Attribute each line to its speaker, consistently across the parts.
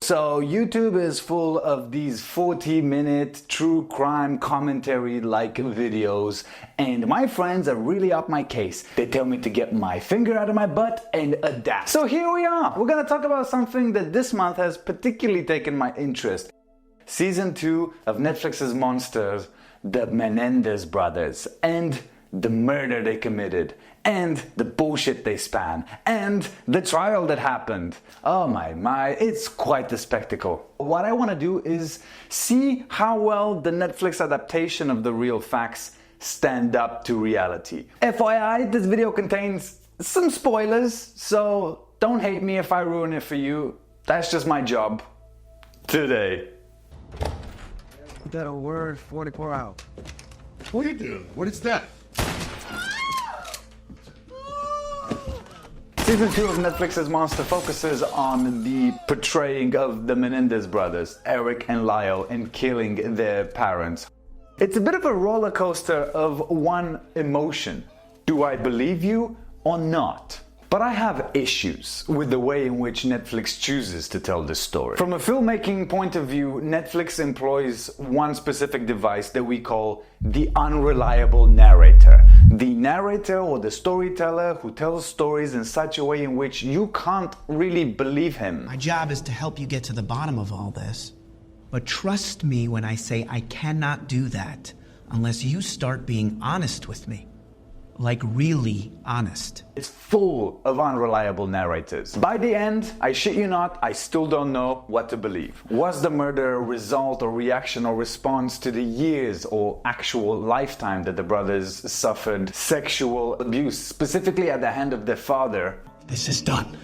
Speaker 1: So YouTube is full of these 40-minute true crime commentary-like videos, and my friends are really up my case. They tell me to get my finger out of my butt and adapt. So here we are. We're gonna talk about something that this month has particularly taken my interest. Season 2 of Netflix's monsters, the Menendez brothers, and the murder they committed, and the bullshit they span, and the trial that happened. Oh my, it's quite the spectacle. What I want to do is see how well the Netflix adaptation of the real facts stand up to reality. FYI, this video contains some spoilers, so don't hate me if I ruin it for you. That's just my job today.
Speaker 2: That a word 44 hours.
Speaker 3: What are you doing? What is that?
Speaker 1: Season 2 of Netflix's Monster focuses on the portraying of the Menendez brothers, Eric and Lyle, and killing their parents. It's a bit of a roller coaster of one emotion. Do I believe you or not? But I have issues with the way in which Netflix chooses to tell this story. From a filmmaking point of view, Netflix employs one specific device that we call the unreliable narrator. The narrator or the storyteller who tells stories in such a way in which you can't really believe him.
Speaker 4: My job is to help you get to the bottom of all this. But trust me when I say I cannot do that unless you start being honest with me. Like really honest.
Speaker 1: It's full of unreliable narrators. By the end, I shit you not, I still don't know what to believe. Was the murder a result or reaction or response to the years or actual lifetime that the brothers suffered sexual abuse, specifically at the hand of their father?
Speaker 4: This is done.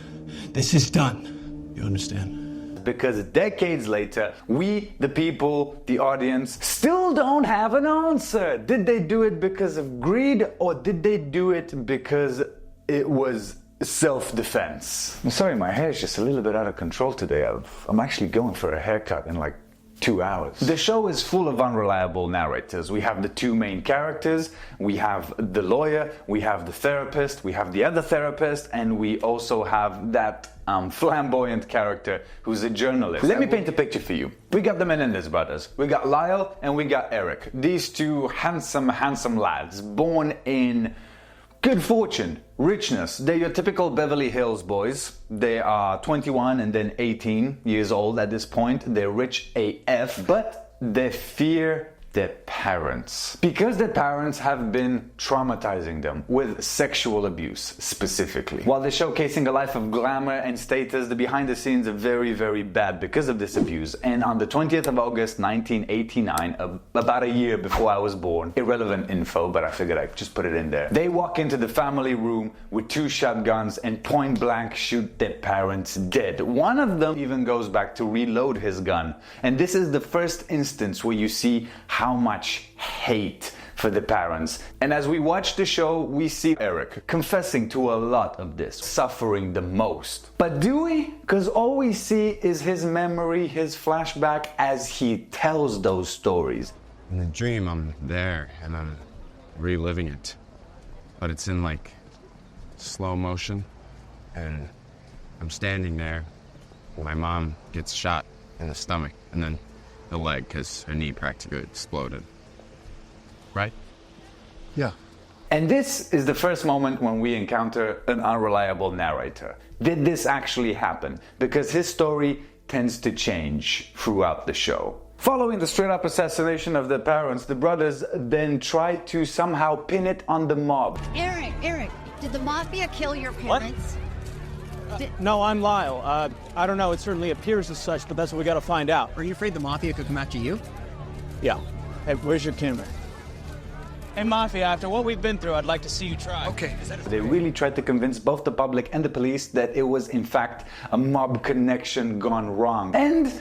Speaker 4: This is done. You understand?
Speaker 1: Because decades later, we, the people, the audience, still don't have an answer. Did they do it because of greed, or did they do it because it was self-defense? I'm sorry, my hair is just a little bit out of control today. I'm actually going for a haircut in like 2 hours. The show is full of unreliable narrators. We have the two main characters, we have the lawyer, we have the therapist, we have the other therapist, and we also have that flamboyant character who's a journalist. Let me paint a picture for you. We got the Menendez brothers, we got Lyle, and we got Eric. These two handsome lads, born in good fortune, richness. They're your typical Beverly Hills boys. They are 21 and then 18 years old at this point. They're rich AF, but they fear their parents. Because their parents have been traumatizing them with sexual abuse, specifically. While they're showcasing a life of glamour and status, the behind the scenes are very, very bad because of this abuse. And on the 20th of August, 1989, about a year before I was born, irrelevant info, but I figured I'd just put it in there. They walk into the family room with 2 shotguns and point blank shoot their parents dead. One of them even goes back to reload his gun. And this is the first instance where you see how much hate for the parents. And as we watch the show, we see Eric confessing to a lot of this, suffering the most. But do we? Because all we see is his memory, his flashback as he tells those stories.
Speaker 5: In the dream, I'm there and I'm reliving it. But it's in like slow motion. And I'm standing there when my mom gets shot in the stomach and then the leg because her knee practically exploded. Right?
Speaker 3: Yeah.
Speaker 1: And this is the first moment when we encounter an unreliable narrator. Did this actually happen? Because his story tends to change throughout the show. Following the straight-up assassination of their parents, the brothers then try to somehow pin it on the mob.
Speaker 6: Eric, did the mafia kill your parents?
Speaker 2: No, I'm Lyle. I don't know, it certainly appears as such, but that's what we gotta find out.
Speaker 4: Are you afraid the mafia could come after you?
Speaker 2: Yeah. Hey, where's your camera? Hey, Mafia, after what we've been through, I'd like to see you try.
Speaker 4: Okay.
Speaker 1: They really tried to convince both the public and the police that it was in fact a mob connection gone wrong. And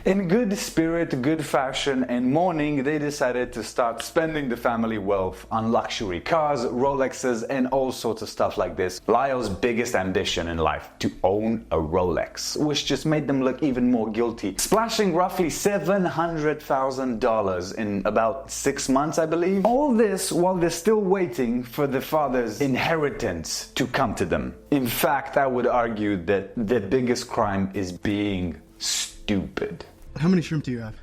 Speaker 1: in good spirit, good fashion, and mourning, they decided to start spending the family wealth on luxury cars, Rolexes, and all sorts of stuff like this. Lyle's biggest ambition in life, to own a Rolex, which just made them look even more guilty, splashing roughly $700,000 in about 6 months, I believe. All this while they're still waiting for the father's inheritance to come to them. In fact, I would argue that their biggest crime is being stupid.
Speaker 7: How many shrimp do you have?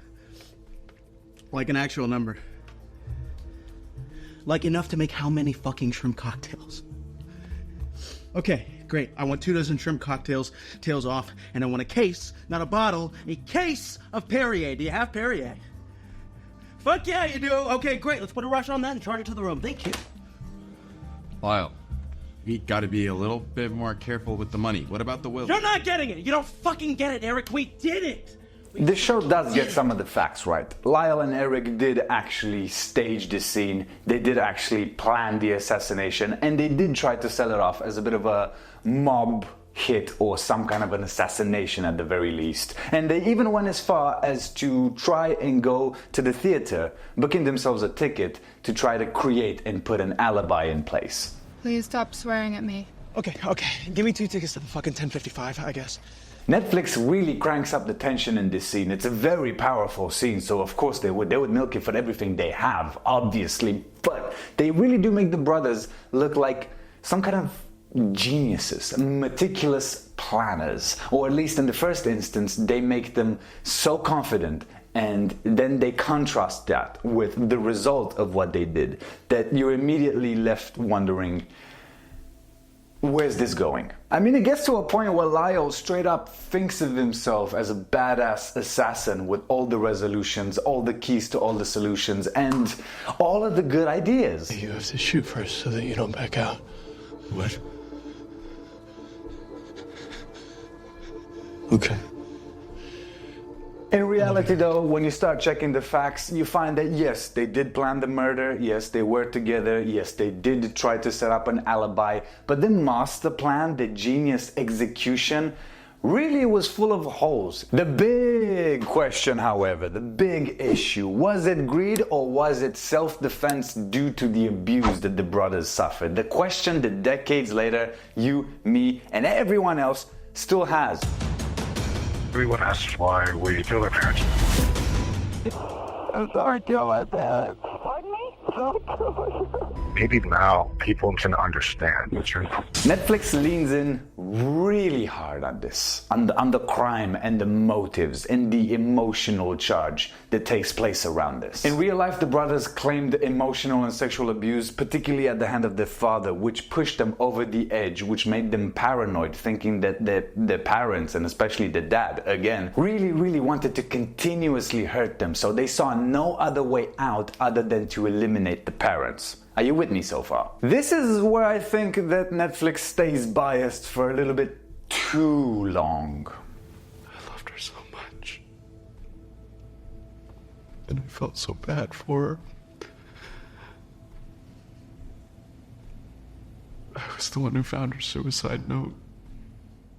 Speaker 7: Like an actual number. Like enough to make how many fucking shrimp cocktails? Okay, great. I want 2 dozen shrimp cocktails, tails off, and I want a case, not a bottle, a case of Perrier. Do you have Perrier? Fuck yeah, you do. Okay, great. Let's put a rush on that and charge it to the room. Thank you.
Speaker 5: Lyle, you gotta be a little bit more careful with the money. What about the will?
Speaker 7: You're not getting it. You don't fucking get it, Eric. We did it.
Speaker 1: The show does get some of the facts right. Lyle and Eric did actually stage the scene, they did actually plan the assassination, and they did try to sell it off as a bit of a mob hit or some kind of an assassination at the very least. And they even went as far as to try and go to the theater, booking themselves a ticket to try to create and put an alibi in place.
Speaker 8: Please stop swearing at me.
Speaker 7: Okay. Give me 2 tickets to the fucking 10:55, I guess.
Speaker 1: Netflix really cranks up the tension in this scene. It's a very powerful scene, so of course they would milk it for everything they have, obviously. But they really do make the brothers look like some kind of geniuses, meticulous planners. Or at least in the first instance, they make them so confident, and then they contrast that with the result of what they did, that you're immediately left wondering, where's this going? I mean, it gets to a point where Lyle straight up thinks of himself as a badass assassin with all the resolutions, all the keys to all the solutions, and all of the good ideas.
Speaker 3: You have to shoot first so that you don't back out. What? Okay.
Speaker 1: In reality though, when you start checking the facts, you find that yes, they did plan the murder, yes, they were together, yes, they did try to set up an alibi, but the master plan, the genius execution, really was full of holes. The big question, however, the big issue, was it greed or was it self-defense due to the abuse that the brothers suffered? The question that decades later, you, me, and everyone else still has.
Speaker 3: Everyone asks why we kill their parents.
Speaker 9: I'm sorry to like that. Pardon me?
Speaker 3: Maybe now people can understand the truth.
Speaker 1: Netflix leans in really hard on this, on the crime and the motives and the emotional charge that takes place around this. In real life, the brothers claimed emotional and sexual abuse, particularly at the hand of their father, which pushed them over the edge, which made them paranoid, thinking that their parents, and especially the dad, again, really wanted to continuously hurt them, so they saw no other way out other than to eliminate the parents. Are you with me so far? This is where I think that Netflix stays biased for a little bit too long.
Speaker 3: I loved her so much. And I felt so bad for her. I was the one who found her suicide note.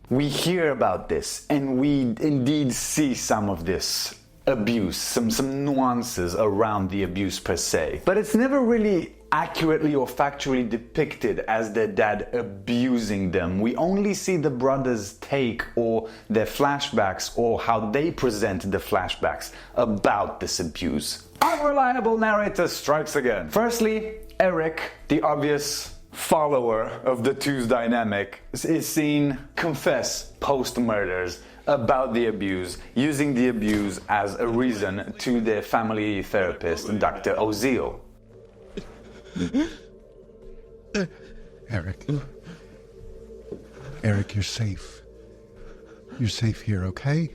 Speaker 1: We hear about this, and we indeed see some of this abuse, some nuances around the abuse per se. But it's never really accurately or factually depicted as their dad abusing them. We only see the brothers' take or their flashbacks or how they present the flashbacks about this abuse. Unreliable narrator strikes again. Firstly, Eric, the obvious follower of the two's dynamic, is seen confess post-murders about the abuse, using the abuse as a reason to their family therapist, Dr. Oziel.
Speaker 3: Eric. Eric, you're safe. You're safe here, okay?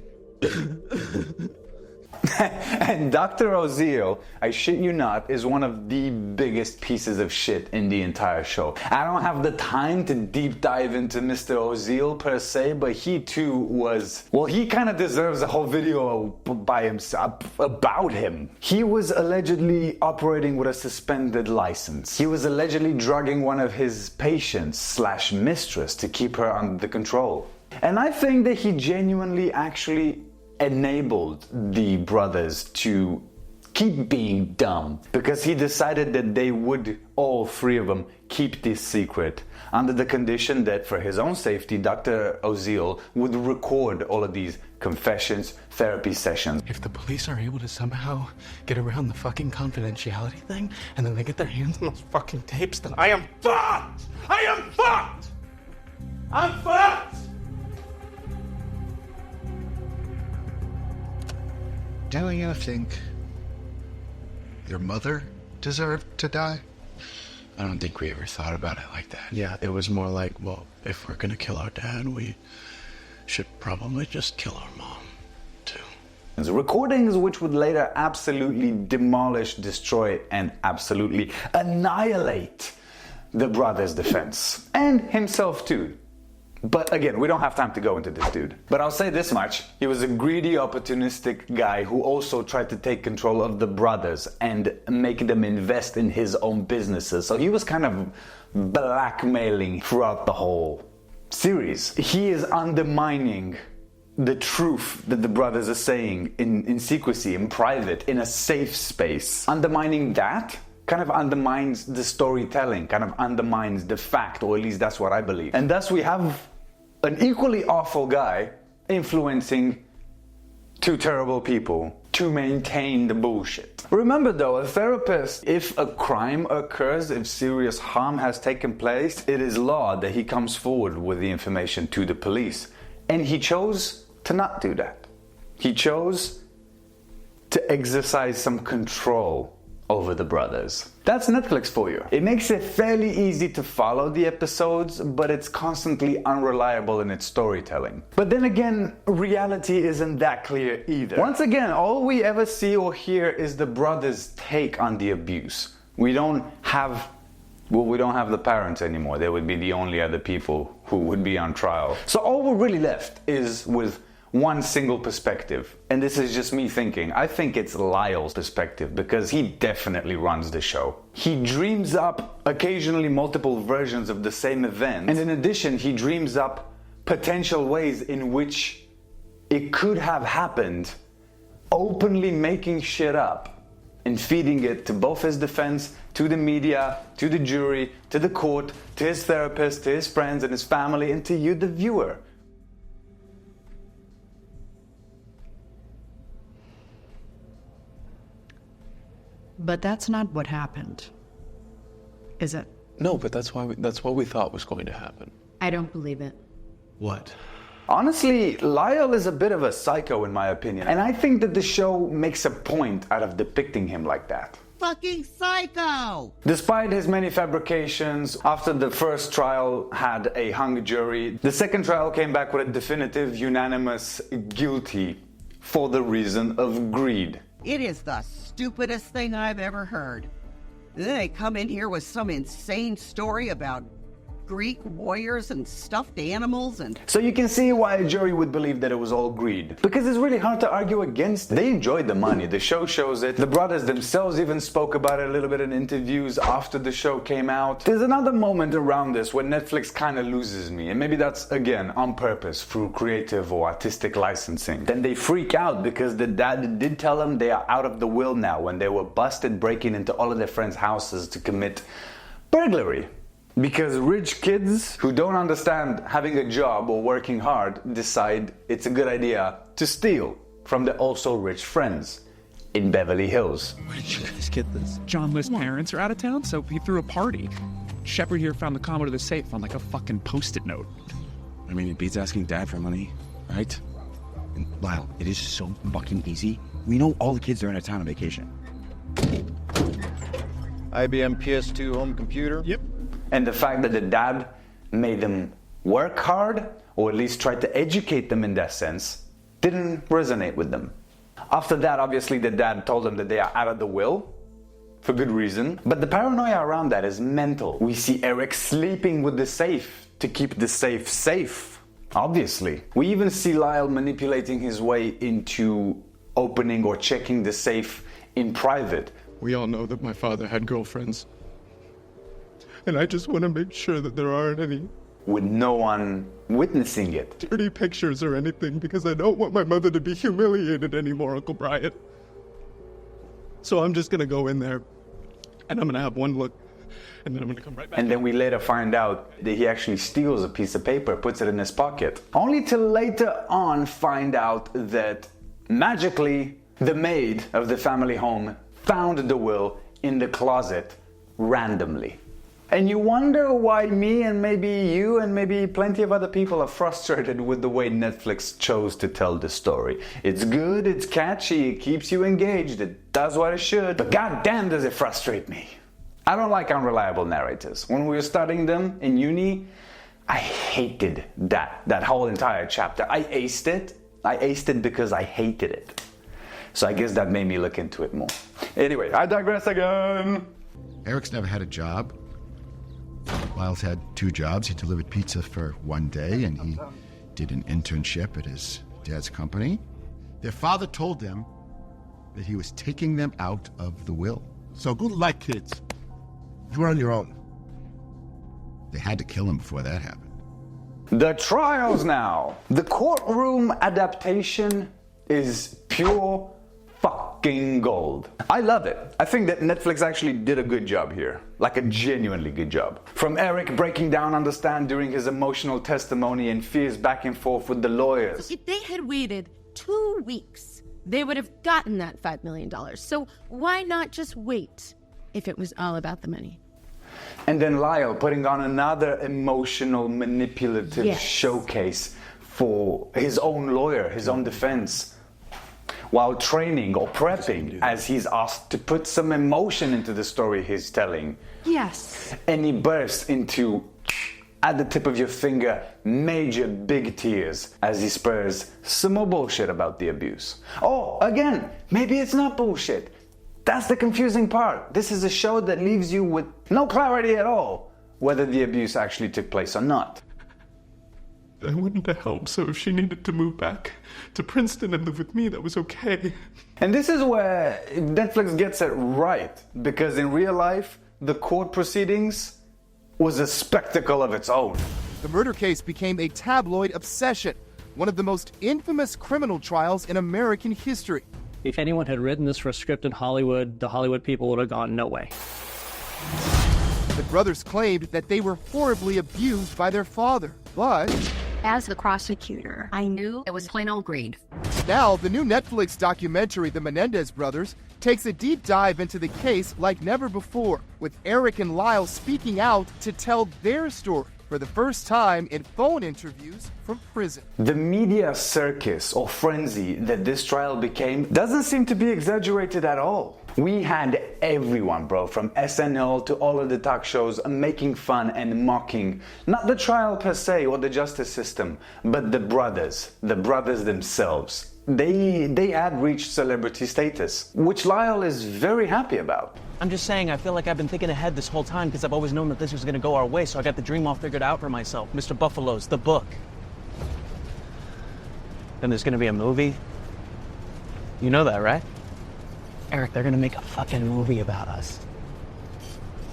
Speaker 1: And Dr. Oziel, I shit you not, is one of the biggest pieces of shit in the entire show. I don't have the time to deep dive into Mr. Oziel per se, but he too was, well, he kind of deserves a whole video by himself about him. He was allegedly operating with a suspended license. He was allegedly drugging one of his patients / mistress to keep her under control. And I think that he genuinely actually enabled the brothers to keep being dumb, because he decided that they would, all three of them, keep this secret under the condition that for his own safety, Dr. Oziel would record all of these confessions, therapy sessions.
Speaker 7: If the police are able to somehow get around the fucking confidentiality thing, and then they get their hands on those fucking tapes, then I am fucked! I am fucked! I'm fucked!
Speaker 3: Don't you think your mother deserved to die?
Speaker 7: I don't think we ever thought about it like that. Yeah, it was more like, well, if we're gonna kill our dad, we should probably just kill our mom, too.
Speaker 1: Recordings which would later absolutely demolish, destroy, and absolutely annihilate the brother's defense. And himself too. But again, we don't have time to go into this dude. But I'll say this much. He was a greedy, opportunistic guy who also tried to take control of the brothers and make them invest in his own businesses. So he was kind of blackmailing throughout the whole series. He is undermining the truth that the brothers are saying in secrecy, in private, in a safe space. Undermining that kind of undermines the storytelling, kind of undermines the fact, or at least that's what I believe. And thus we have an equally awful guy influencing two terrible people to maintain the bullshit. Remember though, a therapist, if a crime occurs, if serious harm has taken place, it is law that he comes forward with the information to the police. And he chose to not do that. He chose to exercise some control over the brothers. That's Netflix for you. It makes it fairly easy to follow the episodes, but it's constantly unreliable in its storytelling. But then again, reality isn't that clear either. Once again, all we ever see or hear is the brothers' take on the abuse. We don't have the parents anymore. They would be the only other people who would be on trial. So all we're really left is with one single perspective. And this is just me thinking. I think it's Lyle's perspective because he definitely runs the show. He dreams up occasionally multiple versions of the same event. And in addition, he dreams up potential ways in which it could have happened, openly making shit up and feeding it to both his defense, to the media, to the jury, to the court, to his therapist, to his friends and his family, and to you, the viewer.
Speaker 10: But that's not what happened, is it?
Speaker 11: No, but that's what we thought was going to happen.
Speaker 10: I don't believe it.
Speaker 7: What?
Speaker 1: Honestly, Lyle is a bit of a psycho in my opinion, and I think that the show makes a point out of depicting him like that.
Speaker 12: Fucking psycho!
Speaker 1: Despite his many fabrications, after the first trial had a hung jury, the second trial came back with a definitive, unanimous guilty for the reason of greed.
Speaker 12: It is the stupidest thing I've ever heard. Then they come in here with some insane story about Greek warriors and stuffed animals and...
Speaker 1: So you can see why a jury would believe that it was all greed. Because it's really hard to argue against it. They enjoyed the money. The show shows it. The brothers themselves even spoke about it a little bit in interviews after the show came out. There's another moment around this where Netflix kind of loses me. And maybe that's, again, on purpose through creative or artistic licensing. Then they freak out because the dad did tell them they are out of the will now when they were busted breaking into all of their friends' houses to commit burglary. Because rich kids who don't understand having a job or working hard decide it's a good idea to steal from their also rich friends in Beverly Hills.
Speaker 7: Where did you guys get this?
Speaker 13: John List's parents are out of town, so he threw a party. Shepard here found the combo to the safe on like a fucking post-it note.
Speaker 5: I mean, it beats asking Dad for money, right?
Speaker 14: And Lyle, it is so fucking easy. We know all the kids are out of town on vacation.
Speaker 15: IBM PS2 home computer?
Speaker 7: Yep.
Speaker 1: And the fact that the dad made them work hard, or at least tried to educate them in that sense, didn't resonate with them. After that, obviously, the dad told them that they are out of the will, for good reason. But the paranoia around that is mental. We see Eric sleeping with the safe to keep the safe safe, obviously. We even see Lyle manipulating his way into opening or checking the safe in private.
Speaker 11: We all know that my father had girlfriends. And I just want to make sure that there aren't any...
Speaker 1: with no one witnessing it.
Speaker 11: dirty pictures or anything, because I don't want my mother to be humiliated anymore, Uncle Brian. So I'm just going to go in there, and I'm going to have one look, and then I'm going to come right back.
Speaker 1: And then we later find out that he actually steals a piece of paper, puts it in his pocket. Only to later on find out that, magically, the maid of the family home found the will in the closet randomly. And you wonder why me and maybe you and maybe plenty of other people are frustrated with the way Netflix chose to tell the story. It's good, it's catchy, it keeps you engaged, it does what it should, but goddamn does it frustrate me. I don't like unreliable narrators. When we were studying them in uni, I hated that whole entire chapter. I aced it. I aced it because I hated it. So I guess that made me look into it more. Anyway, I digress again.
Speaker 16: Eric's never had a job. Lyle's had 2 jobs. He delivered pizza for one day, and he did an internship at his dad's company. Their father told them that he was taking them out of the will.
Speaker 17: So good luck, kids. You're on your own.
Speaker 16: They had to kill him before that happened.
Speaker 1: The trials now. The courtroom adaptation is pure fucking gold. I love it. I think that Netflix actually did a good job here. Like a genuinely good job. From Eric breaking down on the stand during his emotional testimony and fears back and forth with the lawyers.
Speaker 18: If they had waited 2 weeks, they would have gotten that $5 million. So why not just wait if it was all about the money?
Speaker 1: And then Lyle putting on another emotional, manipulative showcase for his own lawyer, his own defense, while training or prepping, as he's asked to put some emotion into the story he's telling.
Speaker 18: Yes.
Speaker 1: And he bursts into, at the tip of your finger, major big tears as he spurs some more bullshit about the abuse. Oh, again, maybe it's not bullshit. That's the confusing part. This is a show that leaves you with no clarity at all whether the abuse actually took place or not.
Speaker 11: I wanted to help, so if she needed to move back to Princeton and live with me, that was okay.
Speaker 1: And this is where Netflix gets it right, because in real life, the court proceedings was a spectacle of its own.
Speaker 19: The murder case became a tabloid obsession, one of the most infamous criminal trials in American history.
Speaker 20: If anyone had written this for a script in Hollywood, the Hollywood people would have gone, no way.
Speaker 19: The brothers claimed that they were horribly abused by their father, but
Speaker 6: as the prosecutor, I knew it was plain old greed.
Speaker 19: Now, the new Netflix documentary, The Menendez Brothers, takes a deep dive into the case like never before, with Eric and Lyle speaking out to tell their story for the first time in phone interviews from prison.
Speaker 1: The media circus or frenzy that this trial became doesn't seem to be exaggerated at all. We had everyone, bro, from SNL to all of the talk shows making fun and mocking, not the trial per se or the justice system, but the brothers themselves. They had reached celebrity status, which Lyle is very happy about.
Speaker 20: I'm just saying, I feel like I've been thinking ahead this whole time because I've always known that this was going to go our way, so I got the dream all figured out for myself. Mr. Buffalo's, the book. Then there's going to be a movie. You know that, right? Eric, they're going to make a fucking movie about us.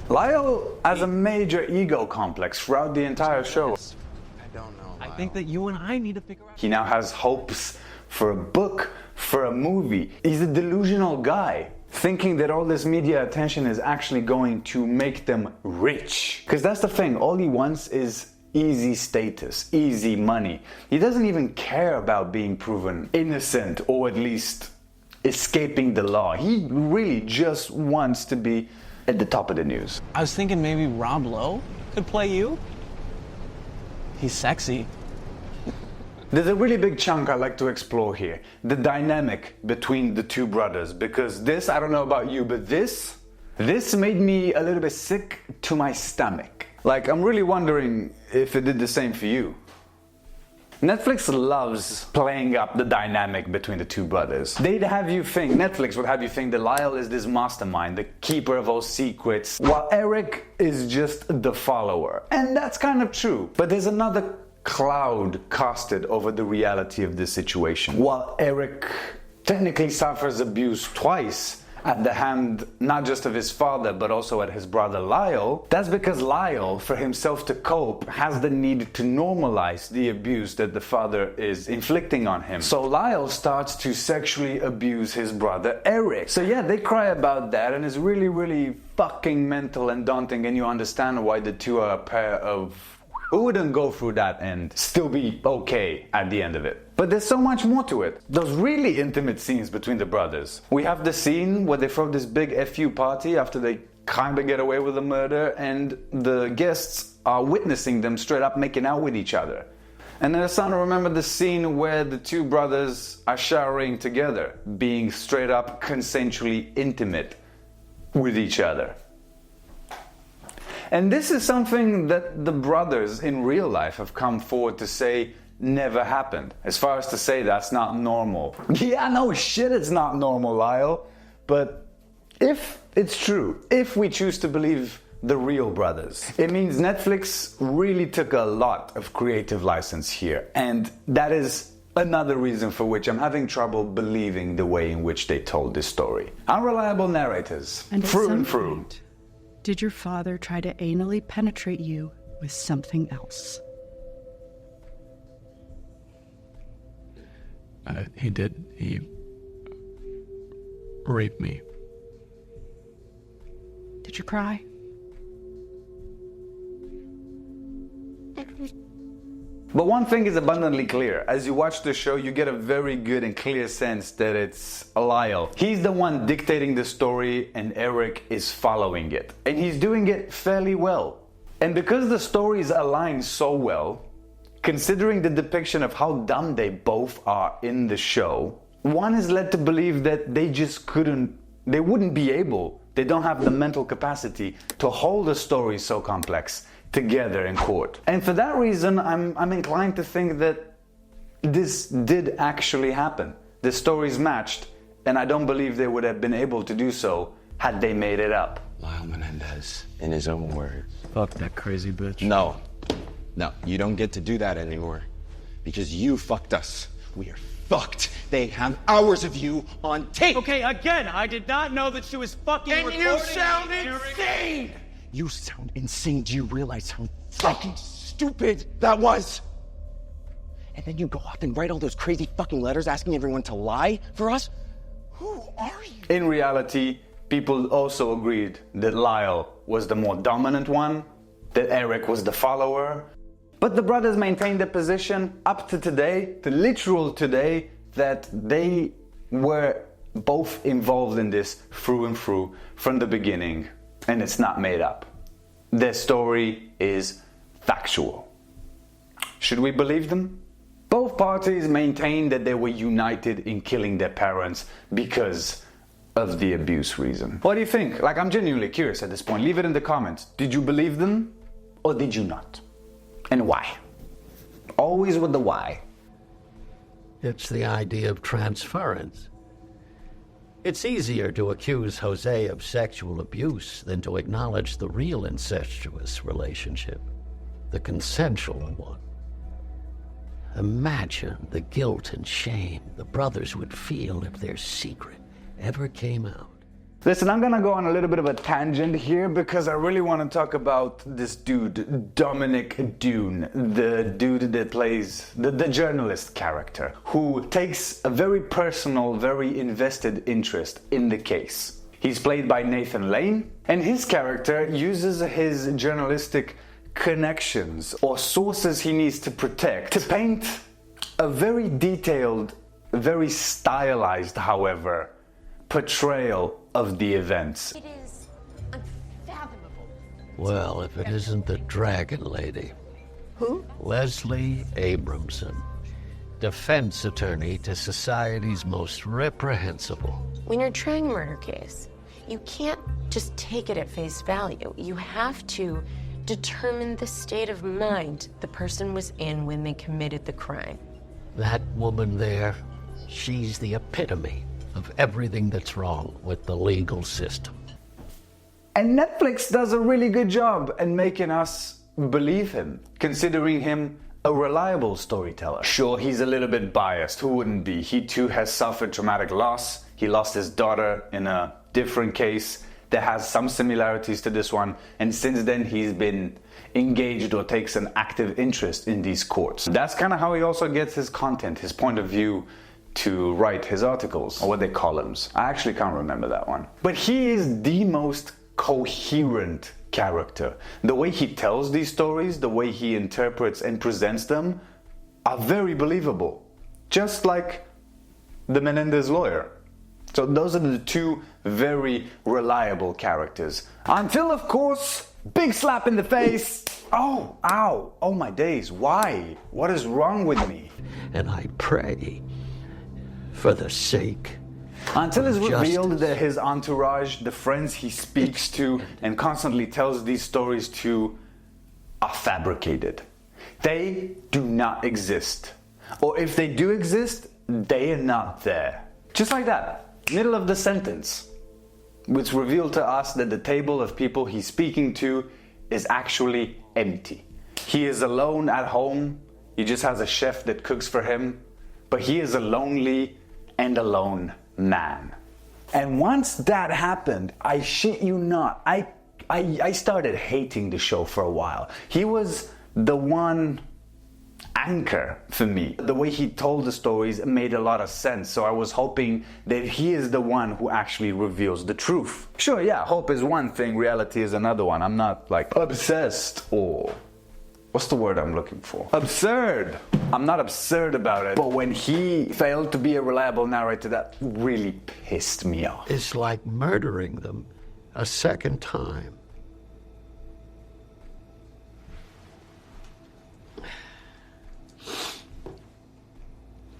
Speaker 1: Lyle has a major ego complex throughout the entire show.
Speaker 20: I don't know, Lyle. I think that you and I need to figure out...
Speaker 1: He now has hopes for a book, for a movie. He's a delusional guy, thinking that all this media attention is actually going to make them rich. Because that's the thing, all he wants is easy status, easy money. He doesn't even care about being proven innocent or at least escaping the law. He really just wants to be at the top of the news.
Speaker 20: I was thinking maybe Rob Lowe could play you. He's sexy.
Speaker 1: There's a really big chunk I like to explore here. The dynamic between the two brothers. Because this, I don't know about you, but this made me a little bit sick to my stomach. Like, I'm really wondering if it did the same for you. Netflix loves playing up the dynamic between the two brothers. Netflix would have you think that Lyle is this mastermind, the keeper of all secrets, while Eric is just the follower. And that's kind of true. But there's another cloud casted over the reality of this situation. While Eric technically suffers abuse twice at the hand not just of his father but also at his brother Lyle, that's because Lyle, for himself to cope, has the need to normalize the abuse that the father is inflicting on him. So Lyle starts to sexually abuse his brother Eric. So yeah, they cry about that and it's really, really fucking mental and daunting, and you understand why the two are a pair of who wouldn't go through that and still be okay at the end of it. But there's so much more to it. Those really intimate scenes between the brothers. We have the scene where they throw this big FU party after they kind of get away with the murder, and the guests are witnessing them straight up making out with each other. And then I started to remember the scene where the two brothers are showering together, being straight up consensually intimate with each other. And this is something that the brothers in real life have come forward to say never happened. As far as to say that's not normal. Yeah, no shit, it's not normal, Lyle. But if it's true, if we choose to believe the real brothers, it means Netflix really took a lot of creative license here. And that is another reason for which I'm having trouble believing the way in which they told this story. Unreliable narrators, through and through.
Speaker 10: Did your father try to anally penetrate you with something else?
Speaker 13: He did. He raped me.
Speaker 10: Did you cry?
Speaker 1: But one thing is abundantly clear. As you watch the show, you get a very good and clear sense that it's Lyle. He's the one dictating the story and Eric is following it. And he's doing it fairly well. And because the stories align so well, considering the depiction of how dumb they both are in the show, one is led to believe that they just wouldn't be able, they don't have the mental capacity to hold a story so complex together in court. And for that reason, I'm inclined to think that this did actually happen. The stories matched, and I don't believe they would have been able to do so had they made it up.
Speaker 14: Lyle Menendez, in his own words.
Speaker 20: Fuck that crazy bitch.
Speaker 14: No, you don't get to do that anymore. Because you fucked us. We are fucked. They have hours of you on tape.
Speaker 20: Okay, again, I did not know that she was fucking
Speaker 14: And
Speaker 20: recording.
Speaker 14: you sound insane! You sound insane. Do you realize how fucking stupid that was? And then you go off and write all those crazy fucking letters asking everyone to lie for us? Who are you?
Speaker 1: In reality, people also agreed that Lyle was the more dominant one, that Eric was the follower. But the brothers maintained their position up to today, to literal today, that they were both involved in this through and through from the beginning. And it's not made up. Their story is factual. Should we believe them? Both parties maintain that they were united in killing their parents because of the abuse reason. What do you think? Like, I'm genuinely curious at this point. Leave it in the comments. Did you believe them or did you not? And why? Always with the why.
Speaker 21: It's the idea of transference. It's easier to accuse Jose of sexual abuse than to acknowledge the real incestuous relationship, the consensual one. Imagine the guilt and shame the brothers would feel if their secret ever came out.
Speaker 1: Listen, I'm gonna go on a little bit of a tangent here because I really want to talk about this dude, Dominic Dune, the dude that plays the journalist character, who takes a very personal, very invested interest in the case. He's played by Nathan Lane, and his character uses his journalistic connections or sources he needs to protect to paint a very detailed, very stylized, however, portrayal of the events.
Speaker 18: It is unfathomable.
Speaker 21: Well, if it isn't the Dragon Lady.
Speaker 18: Who?
Speaker 21: Leslie Abramson, defense attorney to society's most reprehensible.
Speaker 18: When you're trying a murder case, you can't just take it at face value. You have to determine the state of mind the person was in when they committed the crime.
Speaker 21: That woman there, she's the epitome of everything that's wrong with the legal system.
Speaker 1: And Netflix does a really good job in making us believe him, considering him a reliable storyteller. Sure, he's a little bit biased, who wouldn't be? He too has suffered traumatic loss. He lost his daughter in a different case that has some similarities to this one, and since then he's been engaged or takes an active interest in these courts. That's kind of how he also gets his content, his point of view, to write his articles, or what they columns. I actually can't remember that one. But he is the most coherent character. The way he tells these stories, the way he interprets and presents them, are very believable. Just like the Menendez lawyer. So those are the two very reliable characters. Until, of course, big slap in the face. Oh, ow, oh my days, why? What is wrong with me?
Speaker 21: And I pray, for the sake
Speaker 1: Until it's
Speaker 21: of
Speaker 1: revealed
Speaker 21: justice.
Speaker 1: that his entourage, the friends he speaks to and constantly tells these stories to, are fabricated. They do not exist. Or if they do exist, they are not there. Just like that. Middle of the sentence, which revealed to us that the table of people he's speaking to is actually empty. He is alone at home. He just has a chef that cooks for him, but he is a lonely and alone man. And once that happened, I shit you not, I started hating the show for a while. He was the one anchor for me. The way he told the stories made a lot of sense, so I was hoping that he is the one who actually reveals the truth. Sure, yeah, hope is one thing, reality is another one. I'm not like obsessed or what's the word I'm looking for? Absurd. I'm not absurd about it, but when he failed to be a reliable narrator, that really pissed me off.
Speaker 21: It's like murdering them a second time.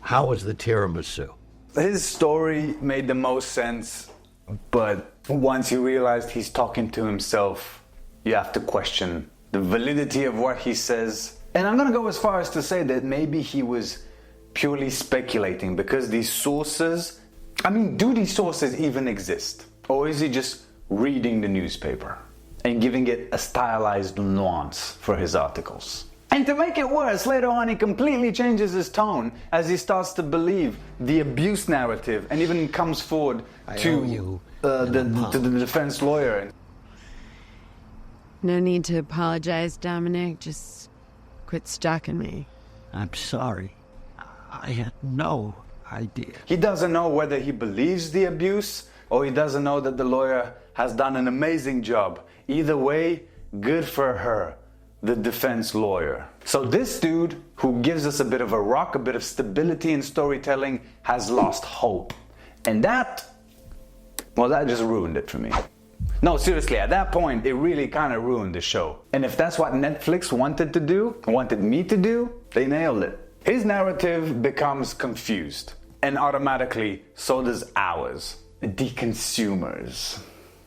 Speaker 21: How was the tiramisu?
Speaker 1: His story made the most sense, but once you realized he's talking to himself, you have to question the validity of what he says. And I'm gonna go as far as to say that maybe he was purely speculating because these sources, I mean, do these sources even exist? Or is he just reading the newspaper and giving it a stylized nuance for his articles? And to make it worse, later on he completely changes his tone as he starts to believe the abuse narrative and even comes forward to the defense lawyer.
Speaker 2: No need to apologize, Dominic. Just quit stalking me.
Speaker 21: I'm sorry. I had no idea.
Speaker 1: He doesn't know whether he believes the abuse or he doesn't know that the lawyer has done an amazing job. Either way, good for her, the defense lawyer. So this dude, who gives us a bit of a rock, a bit of stability in storytelling, has lost hope. And that, well, that just ruined it for me. No, seriously, at that point, it really kind of ruined the show. And if that's what Netflix wanted to do, wanted me to do, they nailed it. His narrative becomes confused. And automatically, so does ours, the consumers.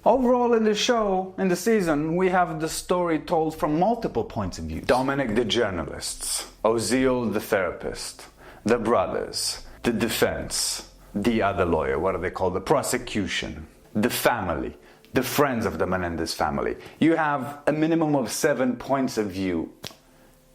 Speaker 1: Overall in the show, in the season, we have the story told from multiple points of view. Dominic the journalist, Ozil the therapist, the brothers, the defense, the other lawyer, what are they called? The prosecution, the family, the friends of the Menendez family. You have a minimum of 7 points of view.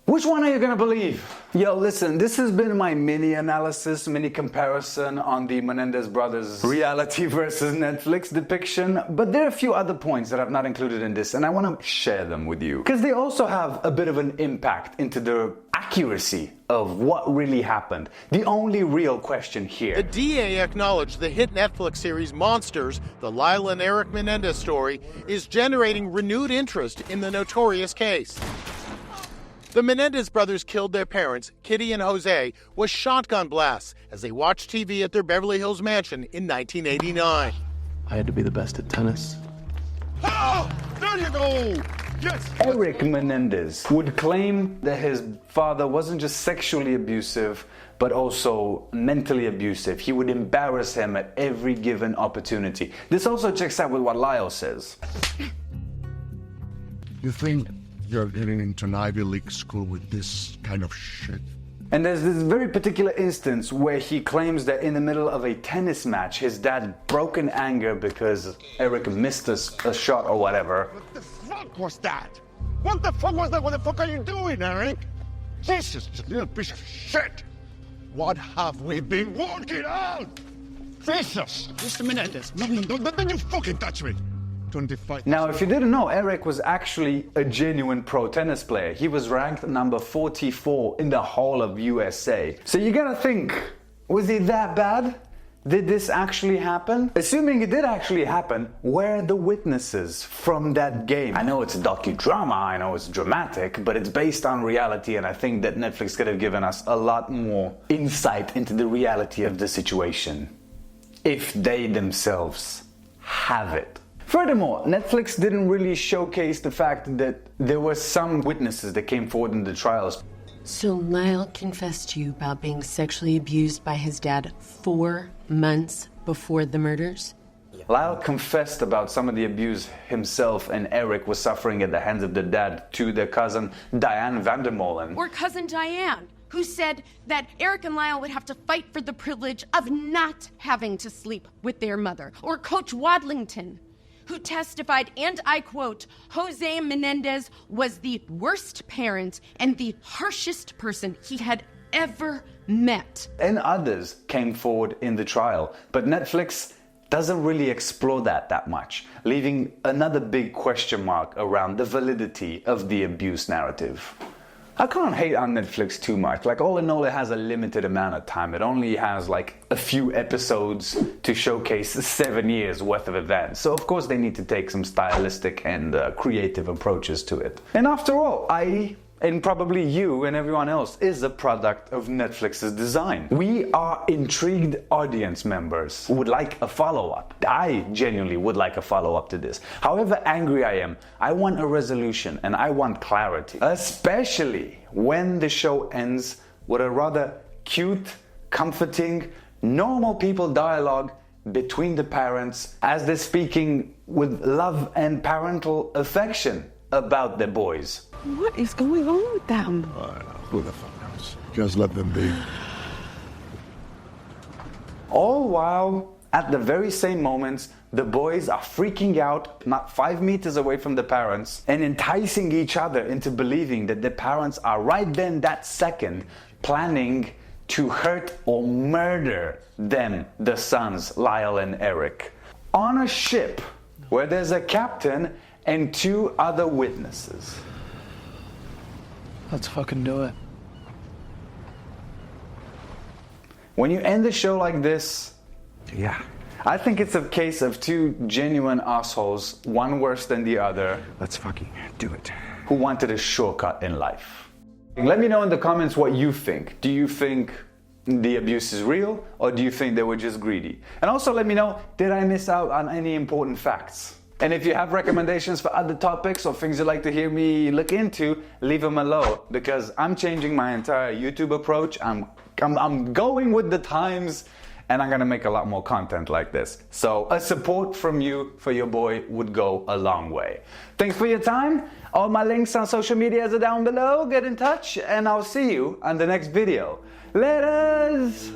Speaker 1: Which one are you gonna believe? Yo, listen, this has been my mini analysis, mini comparison on the Menendez brothers reality versus Netflix depiction, but there are a few other points that I've not included in this, and I want to share them with you. Because they also have a bit of an impact into the accuracy of what really happened. The only real question here.
Speaker 22: The DA acknowledged the hit Netflix series Monsters, the Lyle and Eric Menendez story, is generating renewed interest in the notorious case. The Menendez brothers killed their parents, Kitty and Jose, with shotgun blasts as they watched TV at their Beverly Hills mansion in 1989.
Speaker 20: I had to be the best at tennis.
Speaker 22: Oh, there you go! Yes!
Speaker 1: Eric Menendez would claim that his father wasn't just sexually abusive, but also mentally abusive. He would embarrass him at every given opportunity. This also checks out with what Lyle says.
Speaker 17: You think you're getting into an Ivy League school with this kind of shit?
Speaker 1: And there's this very particular instance where he claims that in the middle of a tennis match, his dad broke in anger because Eric missed a shot or whatever.
Speaker 17: What the fuck was that? What the fuck was that? What the fuck are you doing, Eric? Jesus, you little piece of shit! What have we been working on? Jesus!
Speaker 7: Mr. Menendez,
Speaker 17: Don't you fucking touch me! 25.
Speaker 1: Now, if you didn't know, Eric was actually a genuine pro tennis player. He was ranked number 44 in the whole of USA. So you gotta think, was he that bad? Did this actually happen? Assuming it did actually happen, where are the witnesses from that game? I know it's a docudrama, I know it's dramatic, but it's based on reality, and I think that Netflix could have given us a lot more insight into the reality of the situation. if they themselves have it. Furthermore, Netflix didn't really showcase the fact that there were some witnesses that came forward in the trials.
Speaker 18: So Lyle confessed to you about being sexually abused by his dad 4 months before the murders?
Speaker 1: Lyle confessed about some of the abuse himself and Eric was suffering at the hands of their dad to their cousin Diane Vandermolen.
Speaker 4: Or cousin Diane, who said that Eric and Lyle would have to fight for the privilege of not having to sleep with their mother. Or Coach Wadlington, who testified, and I quote, Jose Menendez was the worst parent and the harshest person he had ever met.
Speaker 1: And others came forward in the trial, but Netflix doesn't really explore that much, leaving another big question mark around the validity of the abuse narrative. I can't hate on Netflix too much. Like, all in all, it has a limited amount of time. It only has like a few episodes to showcase 7 years worth of events. So of course they need to take some stylistic and creative approaches to it. And after all, I, and probably you and everyone else, is a product of Netflix's design. We are intrigued audience members who would like a follow-up. I genuinely would like a follow-up to this. However angry I am, I want a resolution and I want clarity. Especially when the show ends with a rather cute, comforting, normal people dialogue between the parents as they're speaking with love and parental affection about their boys.
Speaker 2: What is going on with them?
Speaker 17: Who the fuck knows? Just let them be.
Speaker 1: All while, at the very same moments, the boys are freaking out, not 5 meters away from the parents, and enticing each other into believing that their parents are right then, that second, planning to hurt or murder them, the sons, Lyle and Eric, on a ship where there's a captain and 2 other witnesses.
Speaker 20: Let's fucking do it.
Speaker 1: When you end the show like this, yeah, I think it's a case of 2 genuine assholes, one worse than the other.
Speaker 5: Let's fucking do it.
Speaker 1: Who wanted a shortcut in life. Let me know in the comments what you think. Do you think the abuse is real, or do you think they were just greedy? And also let me know, did I miss out on any important facts? And if you have recommendations for other topics or things you'd like to hear me look into, leave them below, because I'm changing my entire YouTube approach. I'm going with the times, and I'm gonna make a lot more content like this. So a support from you for your boy would go a long way. Thanks for your time. All my links on social media are down below. Get in touch, and I'll see you on the next video. Laters!